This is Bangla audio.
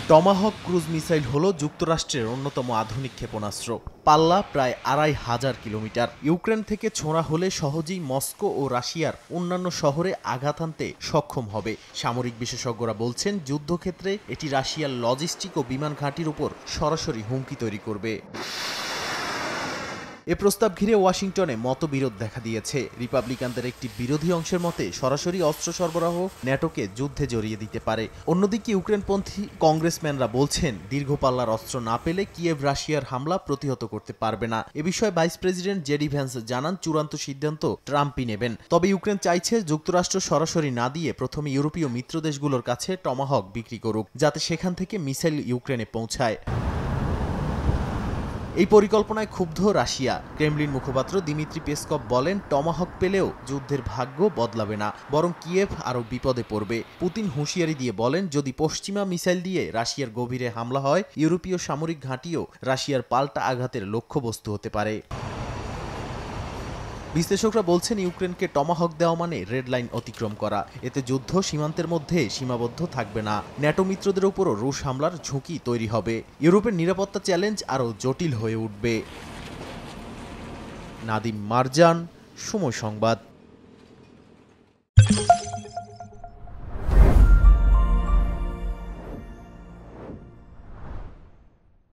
টমাহক ক্রুজ মিসাইল হল যুক্তরাষ্ট্রের অন্যতম আধুনিক ক্ষেপণাস্ত্র। পাল্লা প্রায় ২৫০০ কিলোমিটার। ইউক্রেন থেকে ছোঁড়া হলে সহজেই মস্কো ও রাশিয়ার অন্যান্য শহরে আঘাত আনতে সক্ষম হবে। সামরিক বিশেষজ্ঞরা বলছেন, যুদ্ধক্ষেত্রে এটি রাশিয়ার লজিস্টিক ও বিমান ঘাঁটির উপর সরাসরি হুমকি তৈরি করবে। এ প্রস্তাব ঘিরে ওয়াশিংটনে মতবিরোধ দেখা দিয়েছে। রিপাবলিকানদের একটি বিরোধী অংশের মতে সরাসরি অস্ত্র সরবরাহ ন্যাটোকে যুদ্ধে জড়িয়ে দিতে পারে। অন্যদিকে ইউক্রেনপন্থী কংগ্রেসম্যানরা বলছেন, দীর্ঘ পাল্লার অস্ত্র না পেলে কিয়েভ রাশিয়ার হামলা প্রতিহত করতে পারবে না। এ বিষয়ে ভাইস প্রেসিডেন্ট জেডি ভ্যান্স জানান, চূড়ান্ত সিদ্ধান্ত ট্রাম্পই নেবেন। তবে ইউক্রেন চাইছে যুক্তরাষ্ট্র সরাসরি না দিয়ে প্রথমে ইউরোপীয় মিত্র দেশগুলোর কাছে টমাহক বিক্রি করুক, যাতে সেখান থেকে মিসাইল ইউক্রেনে পৌঁছায়। এই পরিকল্পনায় ক্ষুব্ধ রাশিয়া। ক্রেমলিন মুখপাত্র দিমিত্রি পেসকভ বলেন, টমাহক পেলেও যুদ্ধের ভাগ্য বদলাবে না, বরং কিয়েভ আরও বিপদে পড়বে। পুতিন হুঁশিয়ারি দিয়ে বলেন, যদি পশ্চিমা মিসাইল দিয়ে রাশিয়ার গভীরে হামলা হয়, ইউরোপীয় সামরিক ঘাঁটিও রাশিয়ার পাল্টা আঘাতের লক্ষ্যবস্তু হতে পারে। বিশ্লেষকরা বলছেন, ইউক্রেনকে টমাহক দেওয়া মানে রেড লাইন অতিক্রম করা। এতে যুদ্ধ সীমান্তের মধ্যে সীমাবদ্ধ থাকবে না, ন্যাটো মিত্রদের উপরও রুশ হামলার ঝুঁকি তৈরি হবে। ইউরোপের নিরাপত্তা চ্যালেঞ্জ আরও জটিল হয়ে উঠবে। নাদিম মারজান, সময় সংবাদ।